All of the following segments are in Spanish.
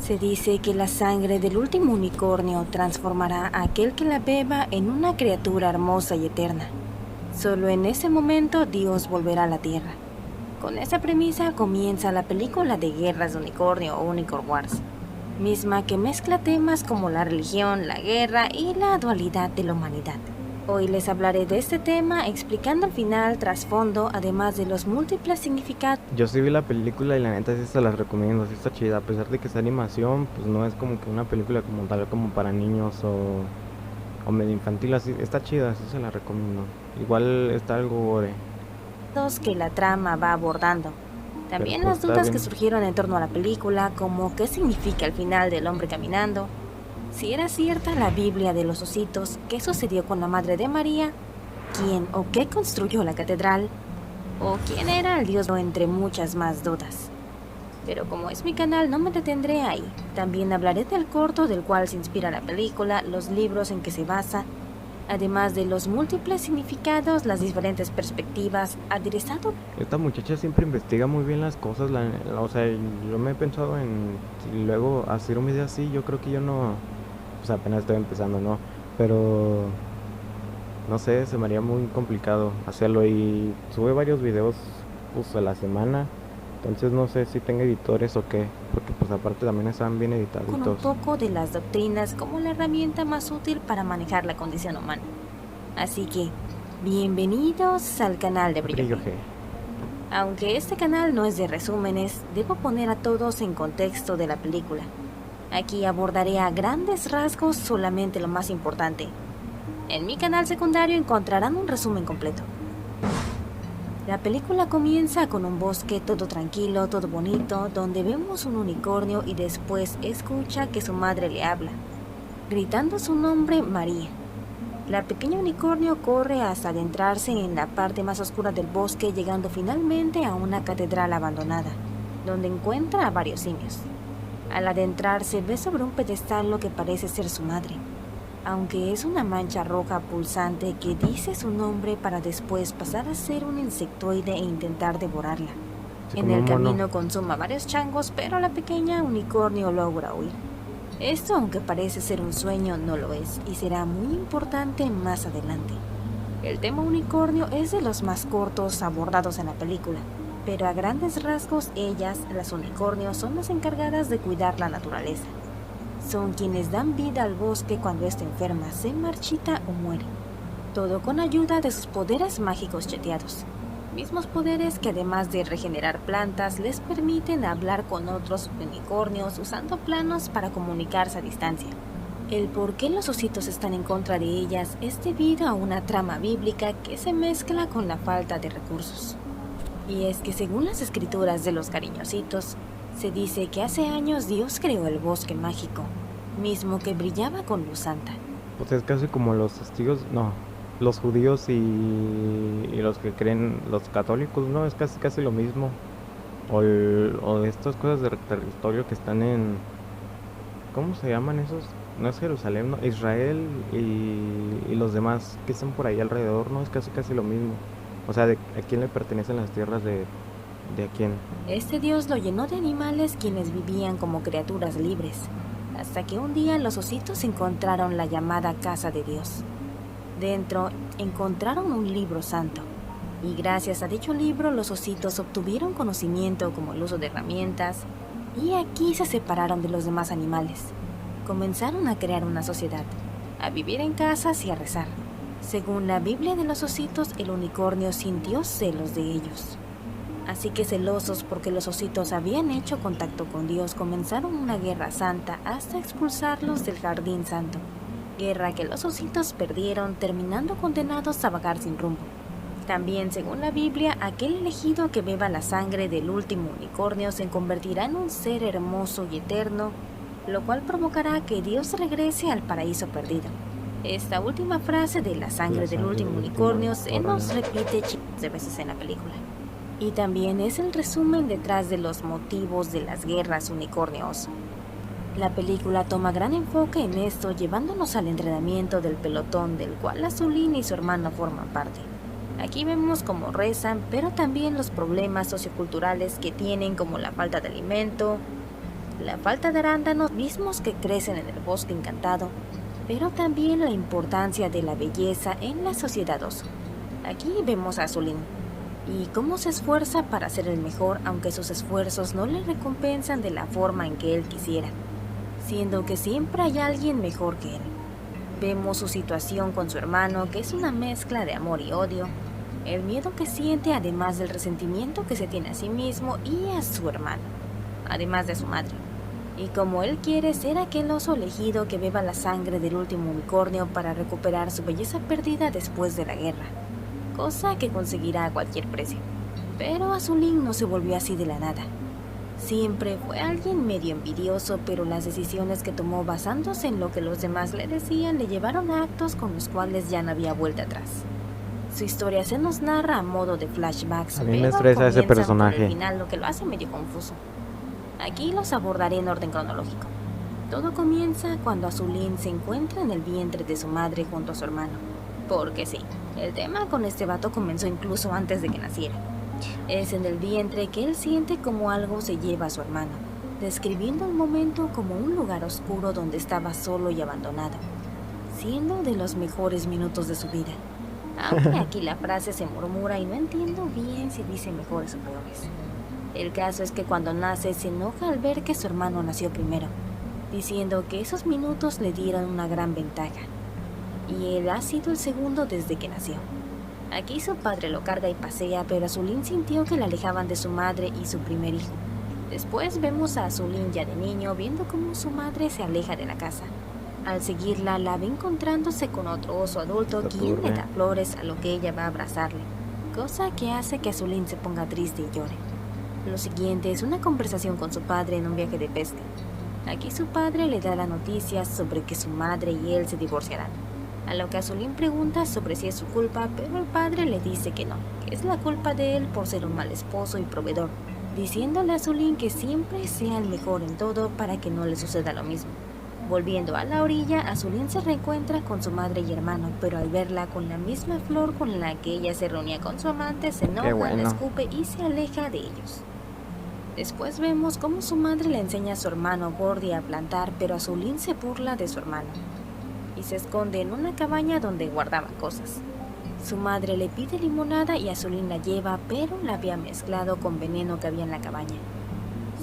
Se dice que la sangre del último unicornio transformará a aquel que la beba en una criatura hermosa y eterna. Solo en ese momento Dios volverá a la tierra. Con esa premisa comienza la película de Guerras de Unicornio o Unicorn Wars, misma que mezcla temas como la religión, la guerra y la dualidad de la humanidad. Hoy les hablaré de este tema explicando el final, trasfondo, además de los múltiples significados. Yo sí vi la película y la neta sí se las recomiendo, sí está chida, a pesar de que es animación, pues no es como que una película como tal, como para niños o medio infantil, así, está chida, sí se la recomiendo. Igual está algo gore, Que la trama va abordando. También pero las pues está dudas que bien. surgieron en torno a la película, como qué significa el final del hombre caminando, si era cierta la Biblia de los ositos, qué sucedió con la madre de María, quién o qué construyó la catedral, o quién era el Dios, entre muchas más dudas. Pero como es mi canal, no me detendré ahí. También hablaré del corto del cual se inspira la película, los libros en que se basa, además de los múltiples significados, las diferentes perspectivas, aderezado. Esta muchacha siempre investiga muy bien las cosas, o sea, yo me he pensado en si luego hacer un video así, yo creo que yo no, pues apenas estoy empezando, ¿no? Pero no sé, se me haría muy complicado hacerlo y sube varios videos pues a la semana, entonces no sé si tenga editores o qué, porque pues aparte también están bien Con un editaditos. poco de las doctrinas como la herramienta más útil para manejar la condición humana. Así que, bienvenidos al canal de Brillo Brillo G. G. Aunque este canal no es de resúmenes, debo poner a todos en contexto de la película. Aquí abordaré a grandes rasgos solamente lo más importante. En mi canal secundario encontrarán un resumen completo. La película comienza con un bosque todo tranquilo, todo bonito, donde vemos un unicornio y después escucha que su madre le habla, gritando su nombre María. La pequeña unicornio corre hasta adentrarse en la parte más oscura del bosque, llegando finalmente a una catedral abandonada, donde encuentra a varios simios. Al adentrarse ve sobre un pedestal lo que parece ser su madre, aunque es una mancha roja pulsante que dice su nombre para después pasar a ser un insectoide e intentar devorarla. Así En como el un mono. camino consuma varios changos, pero la pequeña unicornio logra huir. Esto, aunque parece ser un sueño, no lo es y será muy importante más adelante. El tema unicornio es de los más cortos abordados en la película, pero a grandes rasgos ellas, las unicornios, son las encargadas de cuidar la naturaleza. Son quienes dan vida al bosque cuando éste enferma, se marchita o muere. Todo con ayuda de sus poderes mágicos cheteados. Mismos poderes que además de regenerar plantas, les permiten hablar con otros unicornios usando planos para comunicarse a distancia. El por qué los ositos están en contra de ellas es debido a una trama bíblica que se mezcla con la falta de recursos. Y es que según las escrituras de los cariñositos, se dice que hace años Dios creó el bosque mágico, mismo que brillaba con luz santa. Pues es casi como los testigos, no, los judíos y los que creen, los católicos, no, es casi lo mismo. O estas cosas de territorio que están en, ¿cómo se llaman esos? No es Jerusalén, no, Israel y los demás que están por ahí alrededor, no, es casi lo mismo. O sea, ¿a quién le pertenecen las tierras de a quién? Este Dios lo llenó de animales quienes vivían como criaturas libres, hasta que un día los ositos encontraron la llamada casa de Dios. Dentro encontraron un libro santo, y gracias a dicho libro los ositos obtuvieron conocimiento como el uso de herramientas, y aquí se separaron de los demás animales. Comenzaron a crear una sociedad, a vivir en casas y a rezar. Según la Biblia de los ositos, el unicornio sintió celos de ellos. Así que celosos porque los ositos habían hecho contacto con Dios, comenzaron una guerra santa hasta expulsarlos del jardín santo. Guerra que los ositos perdieron, terminando condenados a vagar sin rumbo. También, según la Biblia, aquel elegido que beba la sangre del último unicornio se convertirá en un ser hermoso y eterno, lo cual provocará que Dios regrese al paraíso perdido. Esta última frase de la sangre del último unicornio se nos repite chingos de veces en la película. Y también es el resumen detrás de los motivos de las guerras unicornios. La película toma gran enfoque en esto, llevándonos al entrenamiento del pelotón del cual Azulín y su hermano forman parte. Aquí vemos cómo rezan, pero también los problemas socioculturales que tienen, como la falta de alimento, la falta de arándanos mismos que crecen en el bosque encantado, pero también la importancia de la belleza en la sociedad oso. Aquí vemos a Azulín y cómo se esfuerza para ser el mejor, aunque sus esfuerzos no le recompensan de la forma en que él quisiera, siendo que siempre hay alguien mejor que él. Vemos su situación con su hermano, que es una mezcla de amor y odio, el miedo que siente además del resentimiento que se tiene a sí mismo y a su hermano, además de su madre. Y como él quiere ser aquel oso elegido que beba la sangre del último unicornio para recuperar su belleza perdida después de la guerra, cosa que conseguirá a cualquier precio. Pero Azulín no se volvió así de la nada. Siempre fue alguien medio envidioso, pero las decisiones que tomó basándose en lo que los demás le decían le llevaron a actos con los cuales ya no había vuelta atrás. Su historia se nos narra a modo de flashbacks, A mí me pero estresa ese comienzan por personaje. el final, lo que lo hace medio confuso. Aquí los abordaré en orden cronológico. Todo comienza cuando Azulín se encuentra en el vientre de su madre junto a su hermano. Porque sí, el tema con este vato comenzó incluso antes de que naciera. Es en el vientre que él siente como algo se lleva a su hermano, describiendo el momento como un lugar oscuro donde estaba solo y abandonado, siendo de los mejores minutos de su vida. Aunque aquí la frase se murmura y no entiendo bien si dice mejores o peores. El caso es que cuando nace se enoja al ver que su hermano nació primero, diciendo que esos minutos le dieron una gran ventaja, y él ha sido el segundo desde que nació. Aquí su padre lo carga y pasea, pero Azulín sintió que le alejaban de su madre y su primer hijo. Después vemos a Azulín ya de niño viendo cómo su madre se aleja de la casa. Al seguirla, la ve encontrándose con otro oso adulto quien le da flores a lo que ella va a abrazarle, cosa que hace que Azulín se ponga triste y llore. Lo siguiente es una conversación con su padre en un viaje de pesca. Aquí su padre le da la noticia sobre que su madre y él se divorciarán, a lo que Azulín pregunta sobre si es su culpa, pero el padre le dice que no, que es la culpa de él por ser un mal esposo y proveedor, diciéndole a Azulín que siempre sea el mejor en todo para que no le suceda lo mismo. Volviendo a la orilla, Azulín se reencuentra con su madre y hermano, pero al verla con la misma flor con la que ella se reunía con su amante, se enoja, la escupe y se aleja de ellos. Después vemos cómo su madre le enseña a su hermano Gordy a plantar, pero Azulín se burla de su hermano y se esconde en una cabaña donde guardaba cosas. Su madre le pide limonada y Azulín la lleva, pero la había mezclado con veneno que había en la cabaña.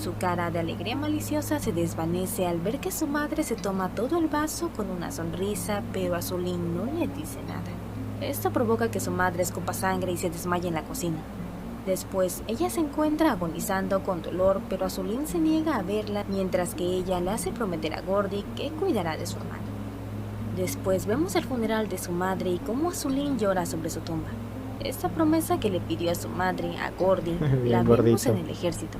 Su cara de alegría maliciosa se desvanece al ver que su madre se toma todo el vaso con una sonrisa, pero Azulín no le dice nada. Esto provoca que su madre escupa sangre y se desmaye en la cocina. Después, ella se encuentra agonizando con dolor, pero Azulín se niega a verla, mientras que ella le hace prometer a Gordy que cuidará de su hermano. Después vemos el funeral de su madre y cómo Azulín llora sobre su tumba. Esta promesa que le pidió a su madre, a Gordy, la vemos en el ejército,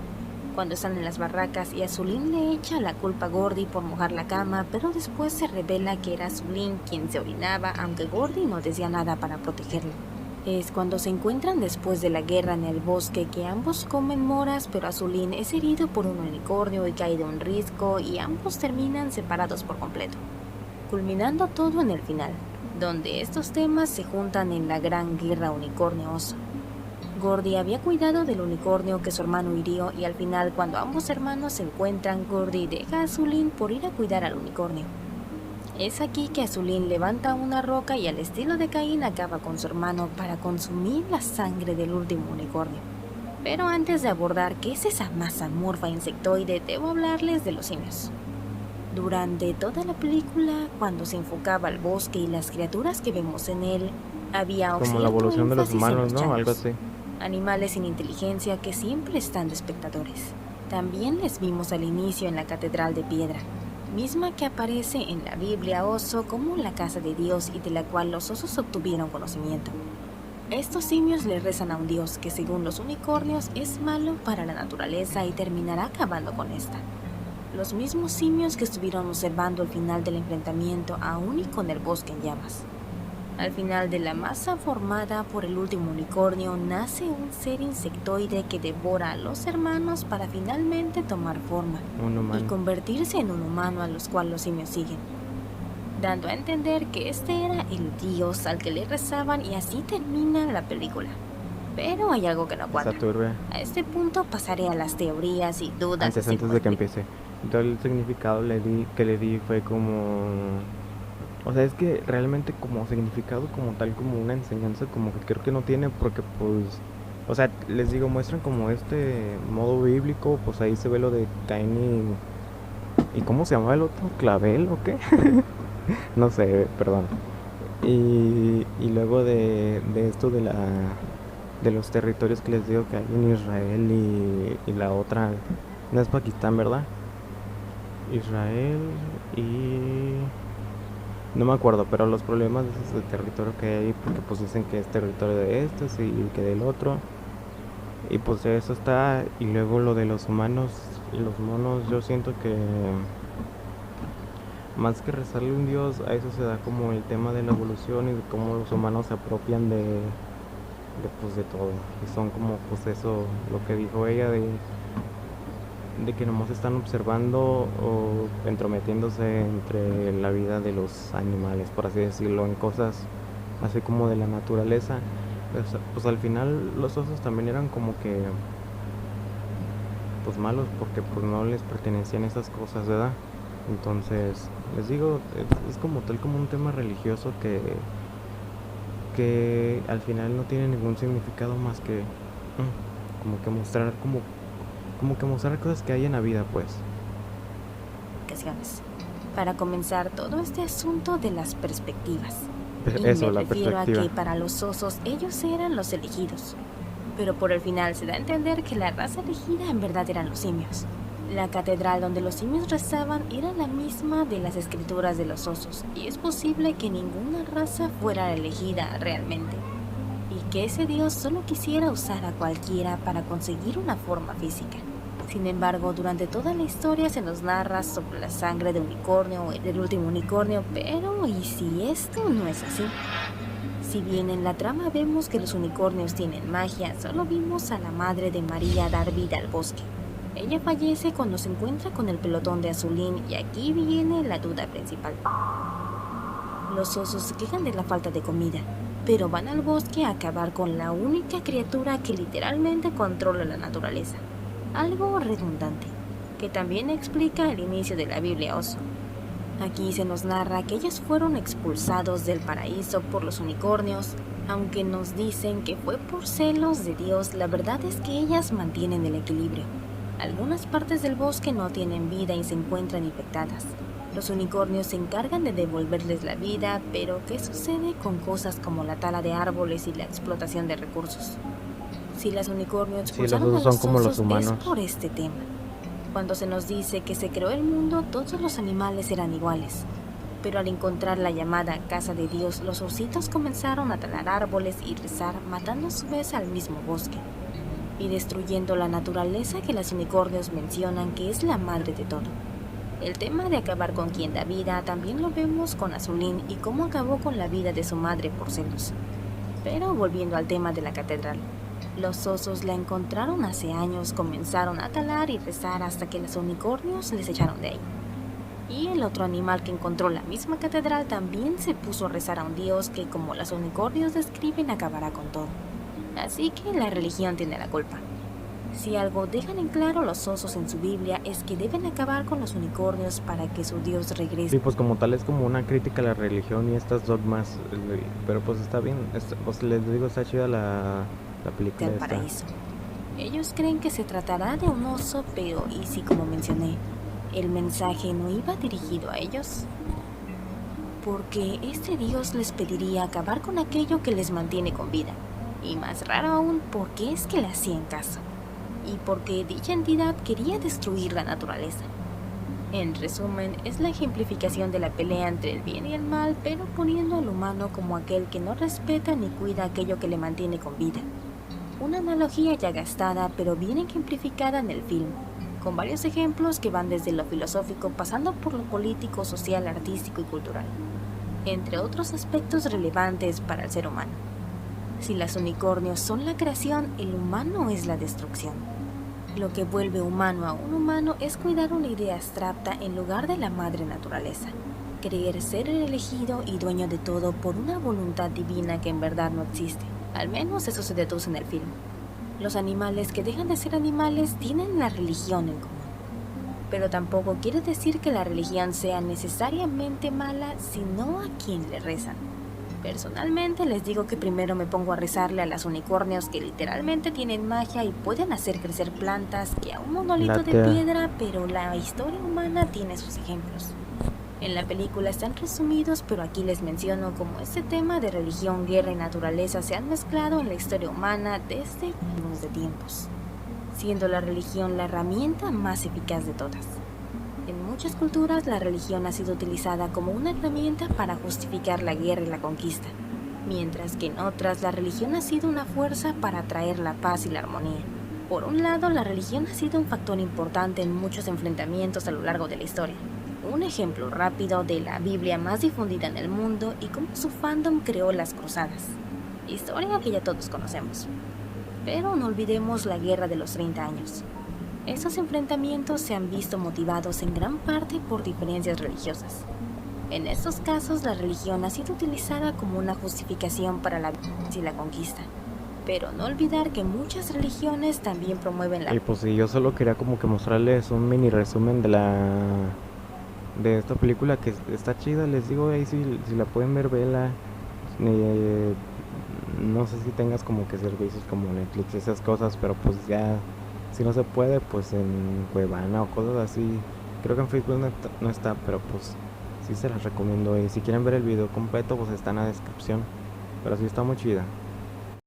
cuando están en las barracas y Azulín le echa la culpa a Gordy por mojar la cama, pero después se revela que era Azulín quien se orinaba, aunque Gordy no decía nada para protegerlo. Es cuando se encuentran después de la guerra en el bosque que ambos comen moras, pero Azulín es herido por un unicornio y cae de un risco y ambos terminan separados por completo, culminando todo en el final, donde estos temas se juntan en la gran guerra unicornio-oso. Gordy había cuidado del unicornio que su hermano hirió y al final, cuando ambos hermanos se encuentran, Gordy deja a Azulín por ir a cuidar al unicornio. Es aquí que Azulín levanta una roca y al estilo de Caín acaba con su hermano para consumir la sangre del último unicornio. Pero antes de abordar qué es esa masa amorfa insectoide, debo hablarles de los simios. Durante toda la película, cuando se enfocaba al bosque y las criaturas que vemos en él, había como la evolución de los humanos, ¿no? Algo así. Animales sin inteligencia que siempre están de espectadores. También les vimos al inicio en la Catedral de Piedra, misma que aparece en la Biblia oso como la casa de Dios y de la cual los osos obtuvieron conocimiento. Estos simios le rezan a un dios que, según los unicornios, es malo para la naturaleza y terminará acabando con esta. Los mismos simios que estuvieron observando el final del enfrentamiento aún y con el bosque en llamas. Al final de la masa formada por el último unicornio nace un ser insectoide que devora a los hermanos para finalmente tomar forma y convertirse en un humano a los cuales los simios siguen, dando a entender que este era el dios al que le rezaban y así termina la película. Pero hay algo que no cuadra. A este punto pasaré a las teorías y dudas. Antes de que empiece. Yo el significado que le di fue como... O sea, es que realmente como significado como tal, como una enseñanza, como que creo que no tiene porque pues... O sea, les digo, muestran como este modo bíblico, pues ahí se ve lo de Caín y ¿cómo se llamaba el otro? ¿Clavel o qué? No sé, perdón. Y luego de esto de los territorios que les digo que hay en Israel y la otra, no es Pakistán, ¿verdad? Israel y... No me acuerdo, pero los problemas de ese territorio que hay, porque pues dicen que es territorio de estos y que del otro. Y pues eso está, y luego lo de los humanos y los monos, yo siento que más que rezarle a un dios, a eso se da como el tema de la evolución y de cómo los humanos se apropian pues de todo. Y son como pues eso, lo que dijo ella de que nomás están observando o entrometiéndose entre la vida de los animales, por así decirlo, en cosas así como de la naturaleza. Pues al final los osos también eran como que pues malos porque pues no les pertenecían esas cosas, ¿verdad? Entonces, les digo, es como tal como un tema religioso que al final no tiene ningún significado más que como que mostrar como que mostrar cosas que hay en la vida, pues. Ocasiones. Para comenzar todo este asunto de las perspectivas. Y Eso, me la refiero a perspectiva. que para los osos ellos eran los elegidos. Pero por el final se da a entender que la raza elegida en verdad eran los simios. La catedral donde los simios rezaban era la misma de las escrituras de los osos, y es posible que ninguna raza fuera elegida realmente, y que ese dios solo quisiera usar a cualquiera para conseguir una forma física. Sin embargo, durante toda la historia se nos narra sobre la sangre de unicornio o del último unicornio, pero ¿y si esto no es así? Si bien en la trama vemos que los unicornios tienen magia, solo vimos a la madre de María dar vida al bosque. Ella fallece cuando se encuentra con el pelotón de Azulín y aquí viene la duda principal. Los osos se quejan de la falta de comida, pero van al bosque a acabar con la única criatura que literalmente controla la naturaleza. Algo redundante, que también explica el inicio de la Biblia oso. Aquí se nos narra que ellos fueron expulsados del paraíso por los unicornios. Aunque nos dicen que fue por celos de Dios, la verdad es que ellas mantienen el equilibrio. Algunas partes del bosque no tienen vida y se encuentran infectadas. Los unicornios se encargan de devolverles la vida, pero ¿qué sucede con cosas como la tala de árboles y la explotación de recursos? Si los unicornios Sí, los expulsaron a osos son los como los osos es humanos. por este tema. Cuando se nos dice que se creó el mundo, todos los animales eran iguales. Pero al encontrar la llamada casa de Dios, los ositos comenzaron a talar árboles y rezar, matando a su vez al mismo bosque y destruyendo la naturaleza que los unicornios mencionan que es la madre de todo. El tema de acabar con quien da vida también lo vemos con Azulín y cómo acabó con la vida de su madre por celos. Pero volviendo al tema de la catedral, los osos la encontraron hace años, comenzaron a talar y rezar hasta que los unicornios les echaron de ahí. Y el otro animal que encontró la misma catedral también se puso a rezar a un dios que, como los unicornios describen, acabará con todo. Así que la religión tiene la culpa. Si algo dejan en claro los osos en su Biblia es que deben acabar con los unicornios para que su dios regrese Sí, pues como tal es como una crítica a la religión y estas dogmas, pero pues está bien, pues les digo, está chida la película del esta. paraíso. Ellos creen que se tratará de un oso, pero ¿y si, como mencioné, el mensaje no iba dirigido a ellos? Porque este dios les pediría acabar con aquello que les mantiene con vida. Y más raro aún, ¿por qué es que le hacían caso? Y porque dicha entidad quería destruir la naturaleza. En resumen, es la ejemplificación de la pelea entre el bien y el mal, pero poniendo al humano como aquel que no respeta ni cuida aquello que le mantiene con vida. Una analogía ya gastada, pero bien ejemplificada en el film, con varios ejemplos que van desde lo filosófico pasando por lo político, social, artístico y cultural, entre otros aspectos relevantes para el ser humano. Si los unicornios son la creación, el humano es la destrucción. Lo que vuelve humano a un humano es cuidar una idea abstracta en lugar de la madre naturaleza. Creer ser el elegido y dueño de todo por una voluntad divina que en verdad no existe. Al menos eso se deduce en el film. Los animales que dejan de ser animales tienen la religión en común. pero tampoco quiere decir que la religión sea necesariamente mala, sino a quien le rezan. Personalmente les digo que primero me pongo a rezarle a los unicornios que literalmente tienen magia y pueden hacer crecer plantas que a un monolito de piedra, pero la historia humana tiene sus ejemplos. En la película están resumidos, pero aquí les menciono cómo este tema de religión, guerra y naturaleza se han mezclado en la historia humana desde tiempos de tiempos, siendo la religión la herramienta más eficaz de todas. En muchas culturas la religión ha sido utilizada como una herramienta para justificar la guerra y la conquista, mientras que en otras la religión ha sido una fuerza para traer la paz y la armonía. Por un lado, la religión ha sido un factor importante en muchos enfrentamientos a lo largo de la historia. Un ejemplo rápido de la Biblia más difundida en el mundo y cómo su fandom creó las cruzadas, historia que ya todos conocemos. Pero no olvidemos la Guerra de los 30 años. Esos enfrentamientos se han visto motivados en gran parte por diferencias religiosas. En estos casos, la religión ha sido utilizada como una justificación para la violencia y la conquista. Pero no olvidar que muchas religiones también promueven la... Y pues sí, yo solo quería como que mostrarles un mini resumen de esta película que está chida, les digo, ahí si la pueden ver, vela. No sé si tengas como que servicios como Netflix y esas cosas, pero pues ya, si no se puede, pues en Cuevana o cosas así. Creo que en Facebook no está, pero pues sí se las recomiendo. Y si quieren ver el video completo, pues está en la descripción. Pero sí está muy chida.